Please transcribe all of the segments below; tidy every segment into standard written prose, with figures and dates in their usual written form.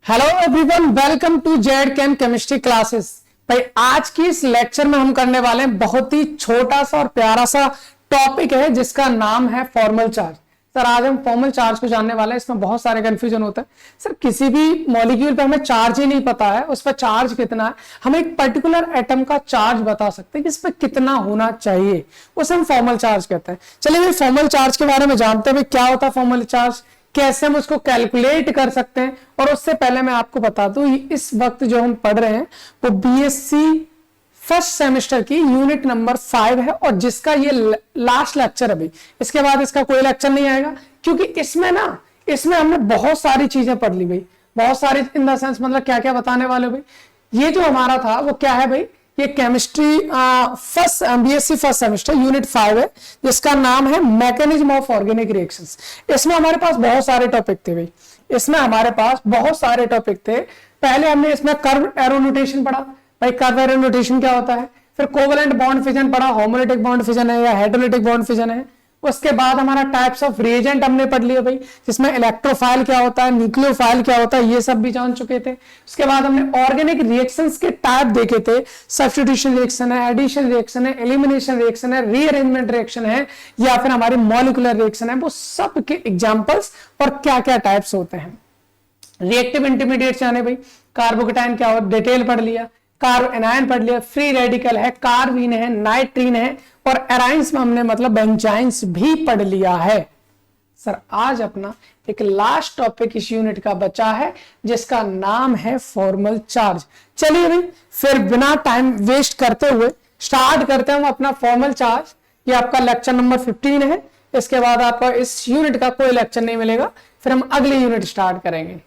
Hello everyone, welcome to Z chem chemistry classes. भाई आज की इस लेक्चर में हम करने वाले हैं बहुत ही छोटा सा और प्यारा सा टॉपिक है जिसका नाम है फॉर्मल चार्ज। सर आज हम फॉर्मल चार्ज को जानने वाले हैं। इसमें बहुत सारे कंफ्यूजन होता है। सर किसी भी मॉलिक्यूल पे हमें चार्ज ही नहीं पता है, उस पर चार्ज कितना है। हम एक पर्टिकुलर एटम का चार्ज बता सकते हैं कि इस पर कितना होना चाहिए, उसे हम फॉर्मल चार्ज कहते हैं। चलिए भाई फॉर्मल चार्ज के बारे में जानते हैं। भाई क्या होता है फॉर्मल चार्ज, कैसे हम उसको कैलकुलेट कर सकते हैं। और उससे पहले मैं आपको बता दूं इस वक्त जो हम पढ़ रहे हैं वो बीएससी फर्स्ट सेमेस्टर की यूनिट नंबर 5 है और जिसका ये लास्ट लेक्चर है। भाई इसके बाद इसका कोई लेक्चर नहीं आएगा क्योंकि इसमें हमने बहुत सारी चीजें पढ़ ली। भाई बहुत सारी इन द सेंस मतलब क्या क्या बताने वाले हो भाई। ये जो हमारा था वो क्या है भाई, ये chemistry first BSc first semester unit 5 है जिसका नाम है मैकेनिज्म ऑफ ऑर्गेनिक रिएक्शंस। इसमें हमारे पास बहुत सारे टॉपिक थे भाई, इसमें हमारे पास बहुत सारे टॉपिक थे। पहले हमने इसमें कर्व एरो नोटेशन पढ़ा। भाई कर्व एरो नोटेशन क्या होता है, फिर कोवेलेंट बॉन्ड फिजन पढ़ा, होमोलिटिक बॉन्ड फिजन है या हेटेरोलिटिक बॉन्ड फिजन है। उसके बाद हमारा टाइप्स ऑफ रिएजेंट हमने पढ़ लिया भाई, जिसमें इलेक्ट्रोफाइल क्या होता है, न्यूक्लियोफाइल क्या होता है, ये सब भी जान चुके थे। उसके बाद हमने ऑर्गेनिक रिएक्शंस के टाइप देखे थे। सब्स्टिट्यूशन रिएक्शन है, एडिशन रिएक्शन है, एलिमिनेशन रिएक्शन है, रीअरेंजमेंट रिएक्शन है या फिर हमारी मॉलिक्यूलर रिएक्शन है, वो सब के एग्जांपल्स और क्या क्या टाइप्स होते हैं। रिएक्टिव इंटरमीडिएट जाने भाई, कार्बोकेटाइन क्या होता है डिटेल पढ़ लिया, कार्ब एनायन पढ़ लिया, फ्री रेडिकल है, कार्बीन है, नाइट्रीन है और एराइंस में हमने मतलब बेंजाइंस भी पढ़ लिया है। सर आज अपना एक लास्ट टॉपिक इस यूनिट का बचा है जिसका नाम है फॉर्मल चार्ज। चलिए भाई फिर बिना टाइम वेस्ट करते हुए स्टार्ट करते हैं अपना फॉर्मल चार्ज। ये आपका लेक्चर नंबर 15 है। इसके बाद आपका इस यूनिट का कोई लेक्चर नहीं मिलेगा, फिर हम अगली यूनिट स्टार्ट करेंगे।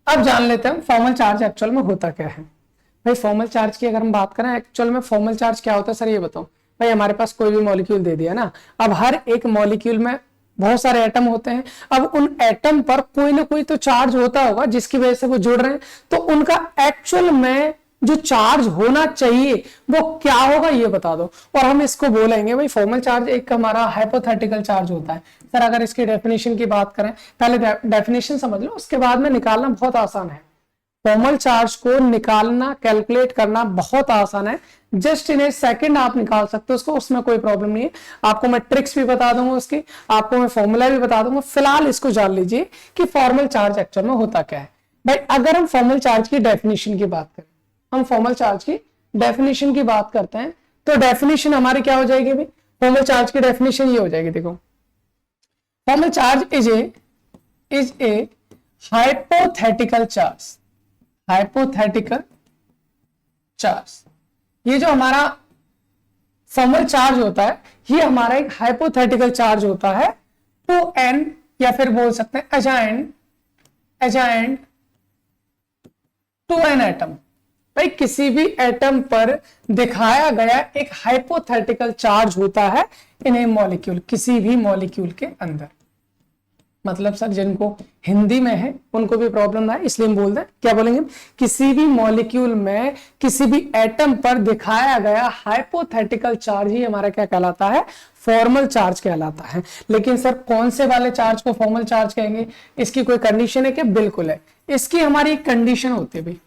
अब जान लेते हैं फॉर्मल चार्ज एक्चुअल में होता क्या है। भाई फॉर्मल चार्ज की अगर हम बात करें एक्चुअल में फॉर्मल चार्ज क्या होता है सर ये बताओ। भाई हमारे पास कोई भी मॉलिक्यूल दे दिया ना, अब हर एक मॉलिक्यूल में बहुत सारे एटम होते हैं। अब उन एटम पर कोई ना कोई तो चार्ज होता होगा जिसकी वजह से वो जुड़ रहे हैं, तो उनका एक्चुअल में जो चार्ज होना चाहिए वो क्या होगा ये बता दो और हम इसको बोलेंगे भाई फॉर्मल चार्ज एक हमारा हाइपोथेटिकल चार्ज होता है। सर अगर इसकी डेफिनेशन की बात करें, पहले डेफिनेशन समझ लो उसके बाद में निकालना बहुत आसान है। फॉर्मल चार्ज को निकालना कैलकुलेट करना बहुत आसान है, जस्ट इन ए सेकंड आप निकाल सकते हो उसको, उसमें कोई प्रॉब्लम नहीं है। आपको मैं ट्रिक्स भी बता दूंगा उसकी, आपको मैं फॉर्मूला भी बता दूंगा। फिलहाल इसको जान लीजिए कि फॉर्मल चार्ज एक्चुअल में होता क्या है। भाई अगर हम फॉर्मल चार्ज की डेफिनेशन की बात करें, हम फॉर्मल चार्ज की डेफिनेशन की बात करते हैं तो डेफिनेशन हमारी क्या हो जाएगी भाई, फॉर्मल चार्ज की डेफिनेशन ये हो जाएगी। देखो formal charge is a hypothetical charge. Hypothetical charge, ये जो हमारा फॉर्मल चार्ज होता है ये हमारा एक हाइपोथेटिकल चार्ज होता है टू एन या फिर बोल सकते हैं अजाइंड टू एन एटम। भाई किसी भी एटम पर दिखाया गया एक हाइपोथेटिकल चार्ज होता है इन ए मॉलिक्यूल, किसी भी मॉलिक्यूल के अंदर। मतलब सर जिनको हिंदी में है उनको भी प्रॉब्लम ना है इसलिए हम बोल दें, क्या बोलेंगे, किसी भी मॉलिक्यूल में किसी भी एटम पर दिखाया गया हाइपोथेटिकल चार्ज ही हमारा क्या कहलाता है, फॉर्मल चार्ज कहलाता है। लेकिन सर कौन से वाले चार्ज को फॉर्मल चार्ज कहेंगे, इसकी कोई कंडीशन है क्या, बिल्कुल है। इसकी हमारी एक कंडीशन होती है भाई,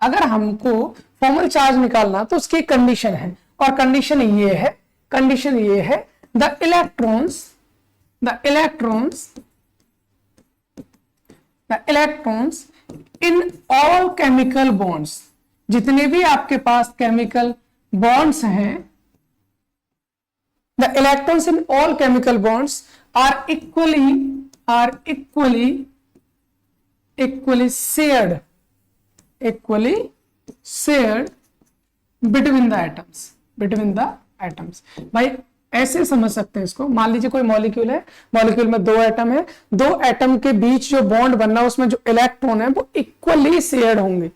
अगर हमको फॉर्मल चार्ज निकालना तो उसकी कंडीशन है और कंडीशन ये है the electrons in all chemical bonds, जितने भी आपके पास केमिकल बॉन्ड्स हैं, the electrons in all chemical bonds are equally shared between the atoms। भाई ऐसे समझ सकते हैं इसको, मान लीजिए कोई मॉलिक्यूल है, मॉलिक्यूल में दो एटम है, दो एटम के बीच जो बॉन्ड बनना है उसमें जो इलेक्ट्रॉन है वो इक्वली शेयर्ड होंगे।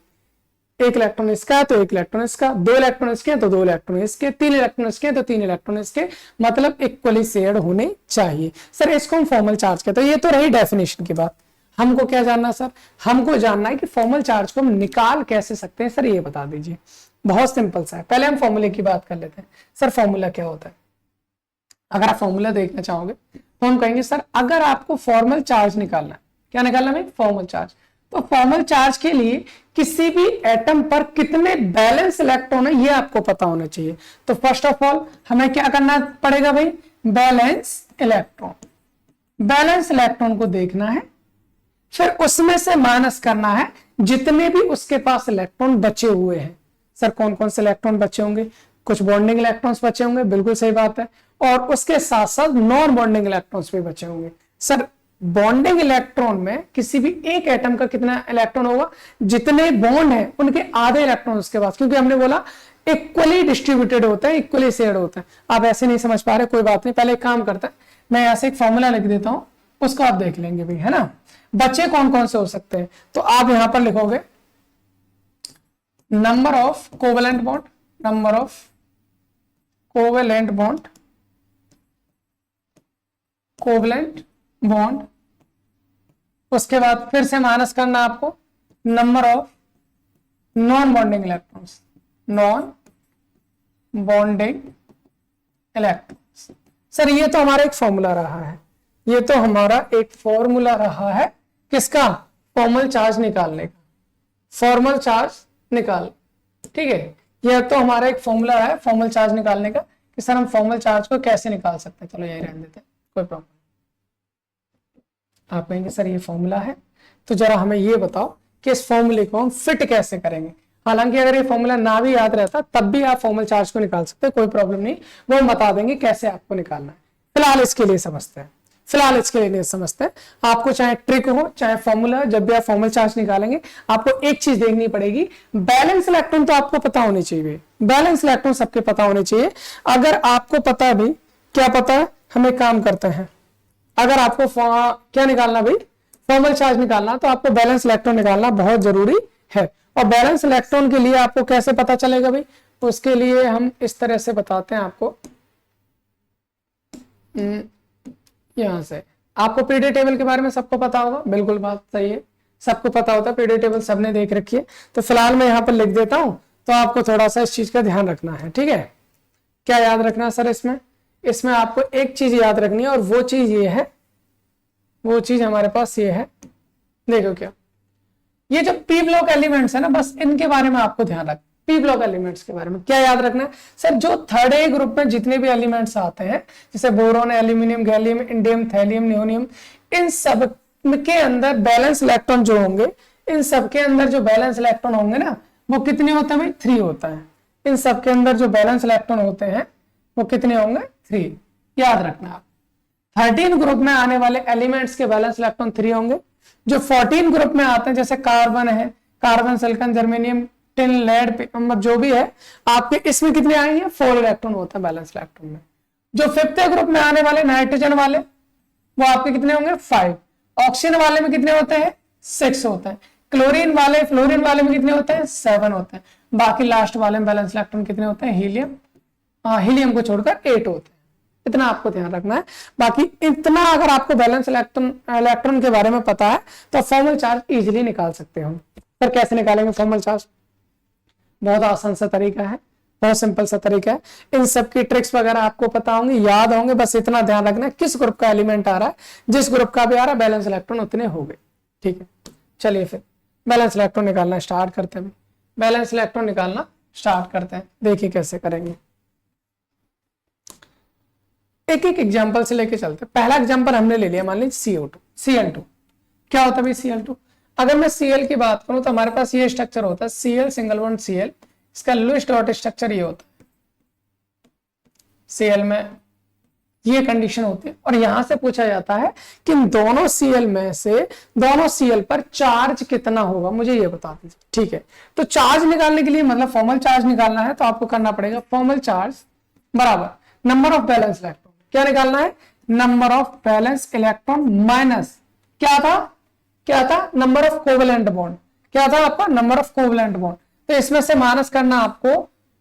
एक इलेक्ट्रॉन इसका है तो एक इलेक्ट्रॉन इसका, दो इलेक्ट्रॉन इसके हैं तो दो इलेक्ट्रॉन इसके, तीन इलेक्ट्रॉन इसके हैं तो तीन इलेक्ट्रॉन इसके, मतलब इक्वली शेयर्ड होने चाहिए। सर इसको हम फॉर्मल चार्ज कहते हैं। ये तो रही डेफिनेशन की बात। हमको क्या जानना सर, हमको जानना है कि फॉर्मल चार्ज को हम निकाल कैसे सकते हैं। सर ये बता दीजिए, बहुत सिंपल सा है। पहले हम फॉर्मूले की बात कर लेते हैं। सर फॉर्मूला क्या होता है, अगर आप फॉर्मूला देखना चाहोगे तो हम कहेंगे सर अगर आपको फॉर्मल चार्ज निकालना है, क्या निकालना है, फॉर्मल चार्ज, तो फॉर्मल चार्ज के लिए किसी भी एटम पर कितने बैलेंस इलेक्ट्रॉन है ये आपको पता होना चाहिए। तो फर्स्ट ऑफ ऑल हमें क्या करना पड़ेगा भाई, बैलेंस इलेक्ट्रॉन, बैलेंस इलेक्ट्रॉन को देखना है, फिर उसमें से माइनस करना है जितने भी उसके पास इलेक्ट्रॉन बचे हुए हैं। सर कौन कौन से इलेक्ट्रॉन बचे होंगे, कुछ बॉन्डिंग इलेक्ट्रॉन्स बचे होंगे, बिल्कुल सही बात है, और उसके साथ साथ नॉन बॉन्डिंग इलेक्ट्रॉन्स भी बचे होंगे। सर बॉन्डिंग इलेक्ट्रॉन में किसी भी एक एटम का कितना इलेक्ट्रॉन होगा, जितने बॉन्ड हैं उनके आधे इलेक्ट्रॉन उसके पास, क्योंकि हमने बोला इक्वली डिस्ट्रीब्यूटेड होता है, इक्वली शेयर्ड होता है। आप ऐसे नहीं समझ पा रहे, कोई बात नहीं, पहले एक काम करता है, मैं ऐसे एक फॉर्मूला लिख देता हूं, उसको आप देख लेंगे भाई, है ना। बच्चे कौन कौन से हो सकते हैं, तो आप यहां पर लिखोगे number of covalent bond, number of covalent bond, covalent bond, उसके बाद फिर से माइनस करना आपको number of non bonding electrons, non bonding electrons. Sir ये तो हमारा एक फॉर्मूला रहा है, ये तो हमारा एक फॉर्मूला रहा है किसका, फॉर्मल चार्ज निकालने का, फॉर्मल चार्ज निकाल, ठीक है, यह तो हमारा एक फॉर्मूला है फॉर्मल चार्ज निकालने का कि सर हम फॉर्मल चार्ज को कैसे निकाल सकते हैं। चलो यही रहने देते हैं, कोई प्रॉब्लम। आप कहेंगे सर ये फॉर्मूला है, तो जरा हमें ये बताओ कि इस फॉर्मूले को हम फिट कैसे करेंगे। हालांकि अगर ये फॉर्मूला ना भी याद रहता तब भी आप फॉर्मल चार्ज को निकाल सकते हैं, कोई प्रॉब्लम नहीं, वो हम बता देंगे कैसे आपको निकालना है। फिलहाल इसके लिए समझते हैं, फिलहाल इसके लिए नहीं समझते हैं। आपको चाहे ट्रिक हो चाहे फॉर्मूला, जब भी आप फॉर्मल चार्ज निकालेंगे आपको एक चीज देखनी पड़ेगी, बैलेंस इलेक्ट्रॉन तो आपको पता होने चाहिए, बैलेंस इलेक्ट्रॉन सबके पता होने चाहिए। अगर आपको पता भी, क्या पता है, हमें काम करते हैं, अगर आपको क्या निकालना भाई, फॉर्मल चार्ज निकालना, तो आपको बैलेंस इलेक्ट्रॉन निकालना बहुत जरूरी है। और बैलेंस इलेक्ट्रॉन के लिए आपको कैसे पता चलेगा भाई, तो उसके लिए हम इस तरह से बताते हैं आपको, यहां से। आपको पीरियड टेबल के बारे में सबको पता होगा, बिल्कुल बात सही है, सबको पता होता है पीरियड टेबल, सबने देख रखी है। तो फिलहाल मैं यहाँ पर लिख देता हूं, तो आपको थोड़ा सा इस चीज का ध्यान रखना है, ठीक है। क्या याद रखना है सर इसमें, इसमें आपको एक चीज याद रखनी है, और वो चीज ये है, वो चीज हमारे पास ये है, देखो क्या, ये जो पी ब्लॉक एलिमेंट्स है ना, बस इनके बारे में आपको ध्यान रखना। पी ब्लॉक एलिमेंट्स के बारे में क्या याद रखना है सर, जो थर्ड ए ग्रुप में जितने भी एलिमेंट्स आते हैं, जैसे boron, aluminium, gallium, indium, thallium, nihonium, इन सब के अंदर बैलेंस इलेक्ट्रॉन जो होंगे, इन सब के अंदर जो बैलेंस इलेक्ट्रॉन होंगे ना, वो कितने होते हैं भाई, 3 होता है। इन सब के अंदर जो बैलेंस इलेक्ट्रॉन होते हैं वो कितने होंगे, 3, याद रखना आप। 13 ग्रुप में आने वाले एलिमेंट्स के बैलेंस इलेक्ट्रॉन 3 होंगे। जो 14 ग्रुप में आते हैं, जैसे कार्बन है, carbon, silicon, germanium, tin, lead, जो भी है आपके, इसमें कितने आएंगे, 4 इलेक्ट्रॉन होते हैं बैलेंस इलेक्ट्रॉन में। जो 5th ग्रुप में आने वाले नाइट्रोजन वाले, वो आपके कितने होंगे, 5। ऑक्सीजन वाले में कितने होते हैं, 6 होते हैं। क्लोरीन वाले, फ्लोरीन वाले में कितने होते हैं, 7 होते हैं। बाकी लास्ट वाले में बैलेंस इलेक्ट्रॉन कितने होते हैं, हीलियम, हीलियम को छोड़कर 8 होते हैं। इतना आपको ध्यान रखना है। बाकी इतना अगर आपको बैलेंस इलेक्ट्रॉन के बारे में पता है तो फॉर्मल चार्ज इजीली निकाल सकते हो। पर कैसे निकालेंगे फॉर्मल चार्ज, बहुत आसान सा तरीका है, बहुत सिंपल सा तरीका है। इन सब की ट्रिक्स वगैरह आपको पता होंगे, याद होंगे, बस इतना ध्यान रखना है किस ग्रुप का एलिमेंट आ रहा है, जिस ग्रुप का भी आ रहा है बैलेंस इलेक्ट्रॉन उतने हो गए, ठीक है। चलिए फिर बैलेंस इलेक्ट्रॉन निकालना स्टार्ट करते हैं। बैलेंस इलेक्ट्रॉन निकालना स्टार्ट करते हैं, देखिए कैसे करेंगे। एक एक एग्जांपल से लेके चलते हैं। पहला एग्जांपल हमने ले लिया, मान लीजिए CO2, Cl2। क्या होता है भाई Cl2? अगर मैं Cl की बात करूं तो हमारे पास ये स्ट्रक्चर होता है, Cl सिंगल बॉन्ड Cl, इसका लोएस्ट डॉट स्ट्रक्चर ये होता है। Cl में ये कंडीशन होती है, और यहां से पूछा जाता है कि दोनों Cl में से दोनों Cl पर चार्ज कितना होगा, मुझे ये बता दीजिए, ठीक है। तो चार्ज निकालने के लिए, मतलब फॉर्मल चार्ज निकालना है, तो आपको करना पड़ेगा फॉर्मल चार्ज बराबर नंबर ऑफ बैलेंस इलेक्ट्रॉन। क्या निकालना है, number of balance electron minus क्या था, नंबर ऑफ कोवेलेंट बॉन्ड। क्या था आपका, नंबर ऑफ कोवेलेंट बॉन्ड। तो इसमें से माइनस करना आपको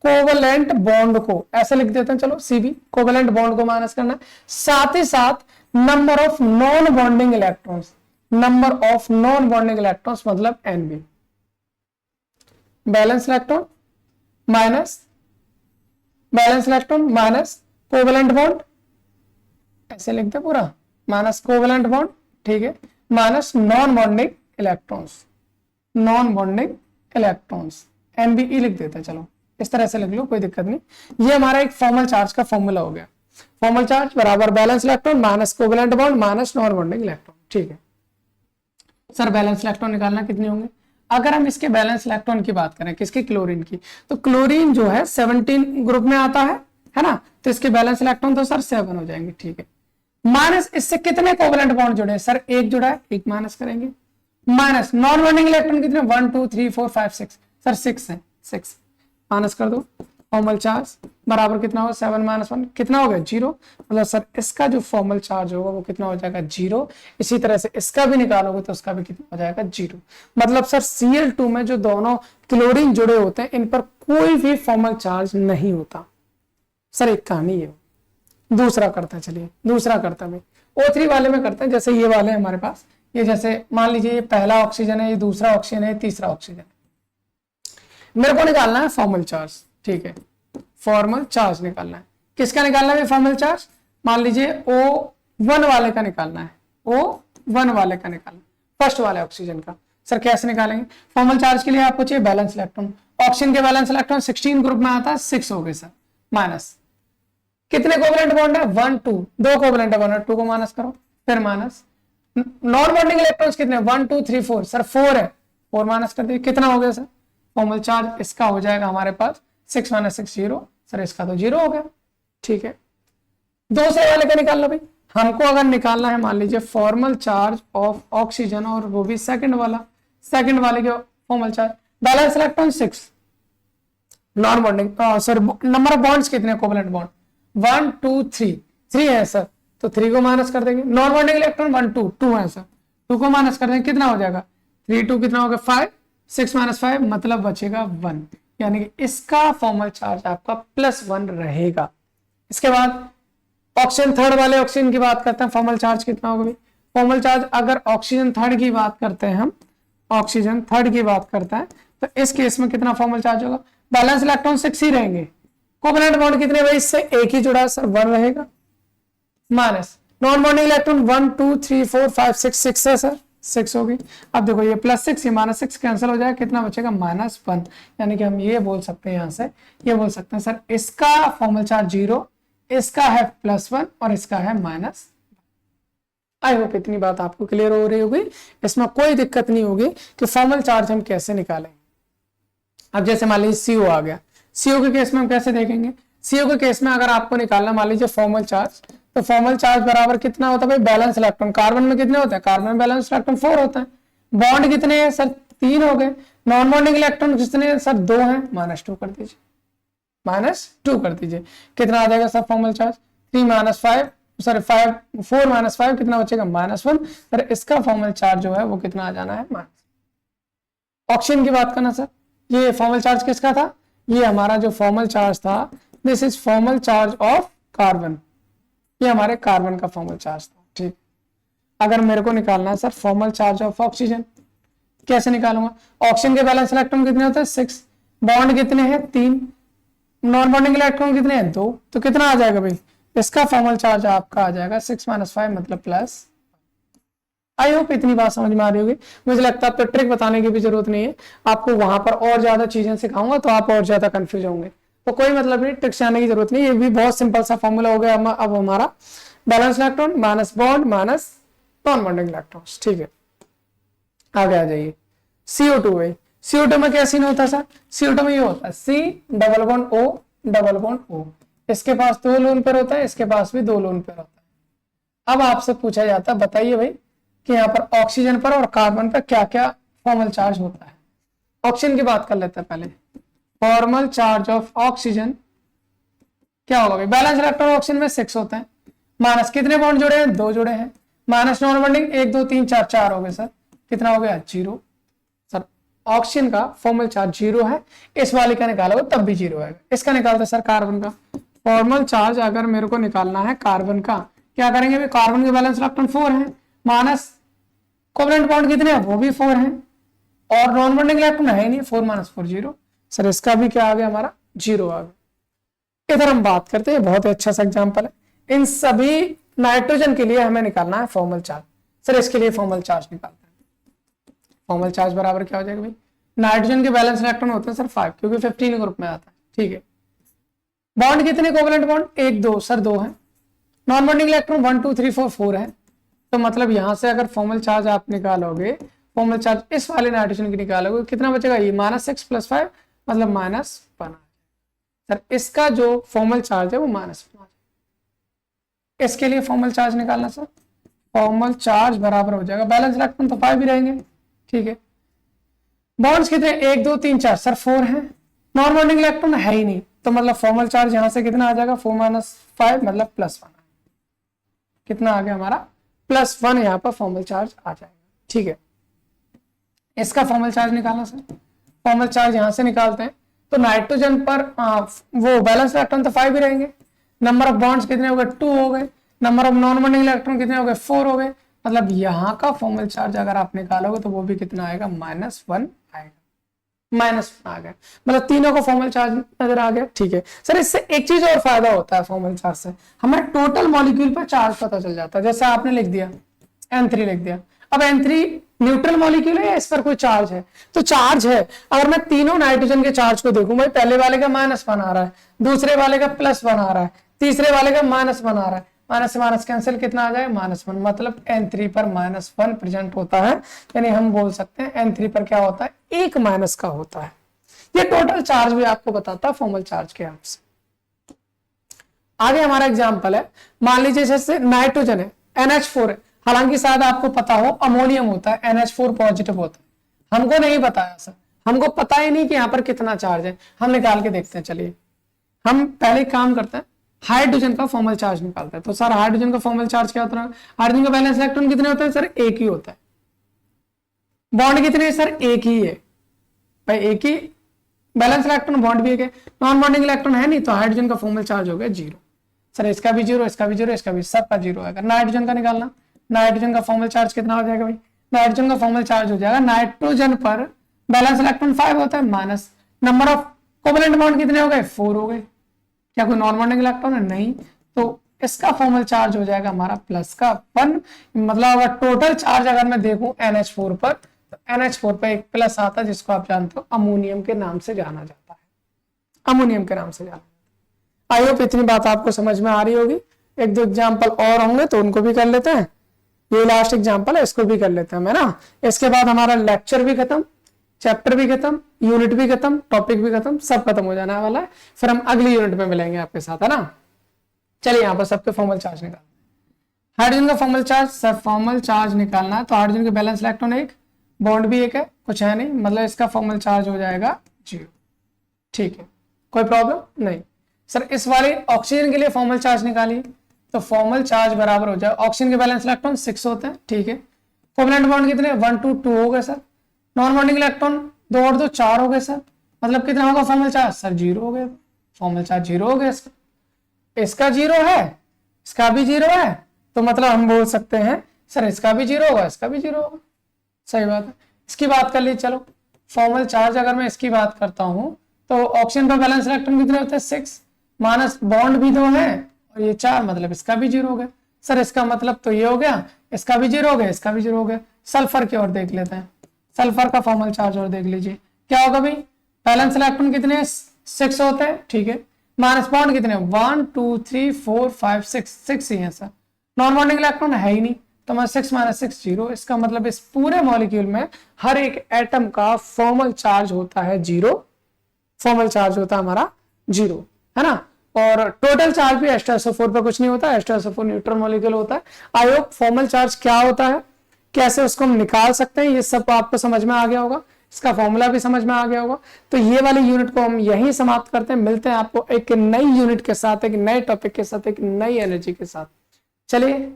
कोवेलेंट बॉन्ड को, ऐसे लिख देते हैं, चलो CB, कोवेलेंट बॉन्ड को माइनस करना, साथ ही साथ number of non bonding electrons, number of non bonding electrons मतलब NB। Balance electron minus balance electron minus covalent bond, ऐसे लिखते पूरा, माइनस कोवेलेंट बॉन्ड, ठीक है, minus non bonding electrons, non bonding electrons, NBE लिख देते हैं, चलो इस तरह से लिख लो, कोई दिक्कत नहीं। ये हमारा एक फॉर्मल चार्ज का फॉर्मूला हो गया। फॉर्मल चार्ज बराबर balance electron minus covalent bond minus non bonding electron. ठीक है सर, बैलेंस इलेक्ट्रॉन निकालना कितने होंगे? अगर हम इसके बैलेंस इलेक्ट्रॉन की बात करें, किसके? क्लोरीन की, तो क्लोरीन जो है 17 ग्रुप में आता है ना, तो इसके बैलेंस इलेक्ट्रॉन तो सर 7 हो जाएंगे। ठीक है, माइनस इससे कितने कोवेलेंट बॉन्ड जुड़े हैं? सर एक जुड़ा है, एक माइनस करेंगे। माइनस नॉन बॉन्डिंग इलेक्ट्रॉन कितने? 1 2 3 4 5 6, सर 6 है, 6 माइनस कर दो। फॉर्मल चार्ज बराबर कितना होगा? 7 - 1 कितना हो गया? 0। मतलब सर इसका जो फॉर्मल चार्ज होगा वो कितना हो जाएगा? 0। इसी तरह से इसका भी निकालोगे तो उसका भी कितना हो जाएगा? 0। मतलब सर Cl2 में जो दोनों क्लोरीन जुड़े होते हैं इन पर कोई भी फॉर्मल चार्ज नहीं होता। सर एक कहानी है। दूसरा करता है, चलिए दूसरा करता है, O3 वाले में करते हैं। जैसे ये वाले हमारे पास, ये जैसे मान लीजिए ये पहला ऑक्सीजन है, ये दूसरा ऑक्सीजन है, तीसरा ऑक्सीजन है। मेरे को निकालना है फॉर्मल चार्ज। ठीक है, फॉर्मल चार्ज निकालना है। किसका निकालना है फॉर्मल चार्ज? मान लीजिए O1 वाले का निकालना है, O1 वाले का निकालना, फर्स्ट वाले ऑक्सीजन का। सर कैसे निकालेंगे? फॉर्मल चार्ज के लिए आपको चाहिए बैलेंस इलेक्ट्रॉन। ऑक्सीजन के बैलेंस इलेक्ट्रॉन 16 ग्रुप में आता है, 6 हो गए सर। माइनस कितने कोवेलेंट बॉन्ड है? 1 2, 2 कोवेलेंट बॉन्ड है, 2 को माइनस करो, फिर माइनस। नॉन बॉन्डिंग इलेक्ट्रॉन्स कितने? 1 2 3 4, सर 4 है, 4 माइनस कर दीजिए, कितना हो गया सर? फॉर्मल चार्ज इसका हो जाएगा हमारे पास 6 - 6 0, सर इसका तो 0 हो गया। ठीक है, दूसरे वाले का निकाल लो भाई। हमको अगर निकालना है मान लीजिए फॉर्मल चार्ज ऑफ ऑक्सीजन, और वो भी सेकंड वाला, सेकंड वाले के formal charge, balance electron 6, non bonding sir number of bonds कितने? कोवेलेंट बॉन्ड 1 2 3, 3 है सर, तो 3 को माइनस कर देंगे। नॉन बॉन्डिंग इलेक्ट्रॉन 1 2, 2 है सर, 2 को माइनस कर देंगे, कितना हो जाएगा? 3 2 कितना हो गया? 5, 6 - 5 मतलब बचेगा 1, यानी कि इसका फॉर्मल चार्ज आपका +1 रहेगा। इसके बाद ऑक्सीजन थर्ड वाले ऑक्सीजन की बात करते हैं, फॉर्मल चार्ज कितना होगा भाई? फॉर्मल चार्ज अगर ऑक्सीजन थर्ड की बात करते हैं हम, ऑक्सीजन थर्ड की बात करते हैं, तो इस केस में कितना फॉर्मल चार्ज होगा? बैलेंस इलेक्ट्रॉन 6 ही रहेंगे। कोवेलेंट बॉन्ड कितने भाई? इससे एक ही जुड़ा है सर, 1 रहेगा। माइनस नॉन बॉन्डिंग इलेक्ट्रॉन 1 2 3 4 5 6, 6 है सर, 6 होगी। अब देखो ये +6 ये -6 कैंसिल हो जाएगा, कितना बचेगा? -1, यानी कि हम ये बोल सकते हैं, यहाँ से ये बोल सकते हैं सर इसका फॉर्मल चार्ज 0, इसका है +1 और इसका है -। आई होप इतनी बात आपको क्लियर हो रही होगी, इसमें कोई दिक्कत नहीं होगी कि फॉर्मल चार्ज हम कैसे निकालेंगे। अब जैसे मान लीजिए CO आ गया, CO के केस में हम कैसे देखेंगे? CO के केस में अगर आपको निकालना मान लीजिए फॉर्मल चार्ज, तो फॉर्मल चार्ज बराबर कितना होता है भाई? Balance electron. कार्बन में कितने होते हैं? कार्बन में बैलेंस इलेक्ट्रॉन 4 होता है। बॉन्ड कितने हैं सर? 3 हो गए। नॉन बॉन्डिंग इलेक्ट्रॉन कितने हैं सर? 2 हैं, -2 कर दीजिए, -2 कर दीजिए, कितना आ जाएगा सर फॉर्मल चार्ज? 3 - 5, सॉरी 5 4 - 5 कितना बचेगा? -1, सर इसका फॉर्मल चार्ज जो है वो कितना आ जाना है? माइनस। ऑक्सीजन की बात करना सर, ये फॉर्मल चार्ज किसका था? ये हमारा जो फॉर्मल चार्ज था, this is formal charge of carbon, ये हमारे कार्बन का फॉर्मल चार्ज था। ठीक, अगर मेरे को निकालना है sir formal charge of oxygen, कैसे निकालूंगा? ऑक्सीजन के बैलेंस इलेक्ट्रॉन कितने होते हैं? 6, बॉन्ड कितने हैं? 3, नॉन बॉन्डिंग इलेक्ट्रॉन कितने हैं? 2, तो कितना आ जाएगा भाई? इसका फॉर्मल चार्ज आपका आ जाएगा 6 - 5 मतलब प्लस। आई होप इतनी बात समझ में आ रही होगी। मुझे लगता है आपको ट्रिक बताने की भी जरूरत नहीं है, आपको वहां पर और ज्यादा चीजें सिखाऊंगा तो आप और ज्यादा कंफ्यूज होंगे, तो कोई मतलब नहीं, ट्रिक्स आने की जरूरत नहीं। ये भी बहुत सिंपल सा फॉर्मूला हो गया। अब हमारा balance electron minus bond minus non bonding electrons. ठीक है, आगे आ जाइए। CO2 है, CO2 में क्या सीन होता है सर? CO2 में ये होता है C double bond O double bond O, इसके पास 2 लोन पेयर होता है, इसके पास भी 2 लोन पेयर होता है। अब आपसे पूछा जाता है बताइए भाई कि यहाँ पर ऑक्सीजन पर और कार्बन पर क्या क्या फॉर्मल चार्ज होता है। ऑक्सीजन की बात कर लेते हैं पहले। फॉर्मल चार्ज ऑफ ऑक्सीजन क्या होगा? बैलेंस इलेक्ट्रॉन ऑक्सीजन में 6 होते हैं, माइनस कितने बॉन्ड जुड़े हैं? 2 जुड़े हैं, माइनस नॉन बॉन्डिंग 1 2 3 4 4 हो गए सर, कितना हो गया? 0। सर ऑक्सीजन का फॉर्मल चार्ज 0 है, इस वाले का निकालोगे तब भी 0 आएगा। इसका निकालते सर कार्बन का फॉर्मल चार्ज। अगर मेरे को निकालना है कार्बन का, क्या करेंगे? कार्बन के बैलेंस इलेक्ट्रॉन 4 है, माइनस कोवेलेंट बॉन्ड कितने हैं? वो भी 4 हैं, और नॉन बॉन्डिंग इलेक्ट्रॉन है ही नहीं, 4 - 4 0। सर इसका भी क्या आ गया? हमारा 0 आ गया। इधर हम बात करते हैं, बहुत ही अच्छा सा एग्जांपल है। इन सभी नाइट्रोजन के लिए हमें निकालना है फॉर्मल चार्ज। सर इसके लिए फॉर्मल चार्ज निकालते हैं। फॉर्मल चार्ज बराबर क्या हो जाएगा भाई, नाइट्रोजन के बैलेंस इलेक्ट्रॉन होते हैं सर 5, क्योंकि 15 ग्रुप में आता है, ठीक है। बॉन्ड कितने कोवेलेंट बॉन्ड, 1 2 सर 2 है। नॉन बॉन्डिंग इलेक्ट्रॉन 1 2 3 4 4 है। तो मतलब यहां से अगर फॉर्मल चार्ज आप निकालोगे, फॉर्मल चार्ज इस वाले नाइट्रोजन की निकालोगे, कितना बचेगा, ये -6 + 5 मतलब -1 सर। इसका जो फॉर्मल चार्ज है वो -1 आ जाएगा। इसके लिए फॉर्मल चार्ज निकालना सर, फॉर्मल चार्ज बराबर हो जाएगा, बैलेंस इलेक्ट्रॉन तो 5 भी रहेंगे, ठीक है। बॉन्ड्स कितने, 1 2 3 4 सर 4 है। नॉन बॉन्डिंग इलेक्ट्रॉन है ही नहीं, तो मतलब फॉर्मल चार्ज यहां से कितना आ जाएगा, 4 - 5 मतलब +1। कितना आ गया हमारा, +1 यहाँ पर फॉर्मल चार्ज आ जाएगा, ठीक है। इसका फॉर्मल चार्ज निकालना सर, फॉर्मल चार्ज यहां से निकालते हैं। तो नाइट्रोजन पर वो बैलेंस इलेक्ट्रॉन तो 5 ही रहेंगे। नंबर ऑफ बॉन्ड्स कितने हो गए, 2 हो गए। Number of non bonding electron कितने हो गए, 4 हो गए। मतलब यहाँ का फॉर्मल चार्ज अगर आप निकालोगे तो वो भी कितना आएगा, -1 आएगा, -1 आ गया। मतलब तीनों का फॉर्मल चार्ज नजर आ गया, ठीक है सर। इससे एक चीज और फायदा होता है फॉर्मल चार्ज से, हमें टोटल मॉलिक्यूल पर चार्ज पता चल जाता है। जैसे आपने लिख दिया N3 लिख दिया, अब N3 न्यूट्रल मॉलिक्यूल है या इस पर कोई चार्ज है, तो चार्ज है। अगर मैं तीनों नाइट्रोजन के चार्ज को देखूं, भाई पहले वाले का -1 आ रहा है, दूसरे वाले का +1 आ रहा है, तीसरे वाले का -1 आ रहा है, माइनस से माइनस कैंसिल, कितना आ जाए, -1। मतलब N3 पर -1 प्रेजेंट होता है, यानी हम बोल सकते हैं N3 पर क्या होता है, एक माइनस का होता है। ये टोटल चार्ज भी आपको बताता है फॉर्मल चार्ज के आपसे। आगे हमारा एग्जांपल है, मान लीजिए जैसे नाइट्रोजन है, NH4 है, हालांकि शायद आपको पता हो अमोनियम होता है, NH4 पॉजिटिव होता है। हमको नहीं बताया सर, हमको पता ही नहीं कि यहाँ पर कितना चार्ज है। हम निकाल के देखते हैं, चलिए हम पहले काम करते हैं, हाइड्रोजन का फॉर्मल चार्ज निकालते हैं। तो सर हाइड्रोजन का फॉर्मल चार्ज क्या होता है, हाइड्रोजन का बैलेंस इलेक्ट्रॉन कितने होते हैं सर, एक ही होता है। बॉन्ड कितने है सर, एक ही है भाई, एक ही बैलेंस इलेक्ट्रॉन, बॉन्ड भी एक है। नॉन बॉन्डिंग इलेक्ट्रॉन है नहीं, तो हाइड्रोजन का फॉर्मल चार्ज हो गया 0। सर इसका भी 0, इसका भी 0, इसका भी, सबका 0 आएगा। नाइट्रोजन का निकालना, नाइट्रोजन का फॉर्मल चार्ज कितना हो जाएगा भाई, नाइट्रोजन का फॉर्मल चार्ज हो जाएगा, नाइट्रोजन पर बैलेंस इलेक्ट्रॉन 5 होता है, minus number of covalent bond कितने हो गए, 4 हो गए। क्या कोई नॉन बॉन्डिंग इलेक्ट्रॉन है, नहीं, तो इसका फॉर्मल चार्ज हो जाएगा हमारा +1। मतलब अगर टोटल चार्ज अगर मैं देखूं NH4 पर, तो NH4 पर एक प्लस आता है, जिसको आप जानते हो अमोनियम के नाम से जाना जाता है, अमोनियम के नाम से जाना जाता है। आई होप इतनी बात आपको समझ में आ रही होगी। एक दो एग्जाम्पल और होंगे तो उनको भी कर लेते हैं, ये लास्ट एग्जाम्पल है, इसको भी कर लेते हैं, है ना। इसके बाद हमारा लेक्चर भी खत्म, चैप्टर भी खत्म, यूनिट भी खत्म, टॉपिक भी खत्म, सब खत्म हो जाने वाला है। फिर हम अगली यूनिट में मिलेंगे आपके साथ, है ना। चलिए यहाँ पर सबके फॉर्मल चार्ज निकाल, हाइड्रोजन का formal charge, sir formal charge निकालना है तो हाइड्रोजन के बैलेंस इलेक्ट्रॉन एक, बॉन्ड भी एक है, कुछ है नहीं, मतलब इसका फॉर्मल चार्ज हो जाएगा 0, ठीक है, कोई प्रॉब्लम नहीं। सर इस वाले ऑक्सीजन के लिए फॉर्मल चार्ज निकालिए, तो फॉर्मल चार्ज बराबर हो जाए, ऑक्सीजन के बैलेंस इलेक्ट्रॉन 6 होते हैं, ठीक है। कोवेलेंट बॉन्ड कितने, 1 2 2 हो गए सर। नॉन बॉन्डिंग इलेक्ट्रॉन 2 और 2 4 हो गए सर। मतलब कितना होगा फॉर्मल चार्ज, सर 0 हो गया, फॉर्मल चार्ज 0 हो गया। इसका 0 है, इसका भी 0 है, तो मतलब हम बोल सकते हैं सर इसका भी 0 होगा, इसका भी 0 होगा, सही बात है। इसकी बात कर ली, चलो फॉर्मल चार्ज अगर मैं इसकी बात करता हूं तो ऑक्सीजन का बैलेंस इलेक्ट्रॉन कितने होते हैं, 6, माइनस बॉन्ड भी 2 है और ये 4, मतलब इसका भी 0 हो गया। सर इसका मतलब तो ये हो गया, इसका भी 0 हो गया, इसका भी 0 हो गया। सल्फर की ओर देख लेते हैं, सल्फर का फॉर्मल चार्ज और देख लीजिए क्या होगा भाई, बैलेंस इलेक्ट्रॉन कितने 6 होते हैं, ठीक है। माइनस बॉन्ड कितने 1 2 3 4 5 6 ही है सर। नॉन बॉन्डिंग इलेक्ट्रॉन है ही नहीं, तो मैं 6 - 6 0। इसका मतलब इस पूरे मॉलिक्यूल में हर एक एटम का फॉर्मल चार्ज होता है 0, फॉर्मल चार्ज होता है हमारा 0, है ना। और टोटल चार्ज भी H2SO4 पर कुछ नहीं होता, H2SO4 न्यूट्रल मॉलिक्यूल होता है। आई होप फॉर्मल चार्ज क्या होता है, कैसे उसको हम निकाल सकते हैं, ये सब आपको समझ में आ गया होगा, इसका फॉर्मूला भी समझ में आ गया होगा। तो ये वाली यूनिट को हम यहीं समाप्त करते हैं, मिलते हैं आपको एक नई यूनिट के साथ, एक नए टॉपिक के साथ, एक नई एनर्जी के साथ। चलिए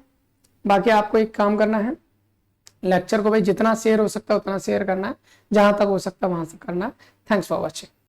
बाकी आपको एक काम करना है, लेक्चर को भाई जितना शेयर हो सकता है उतना शेयर करना है, जहां तक हो सकता है वहां से करना है। Thanks for watching.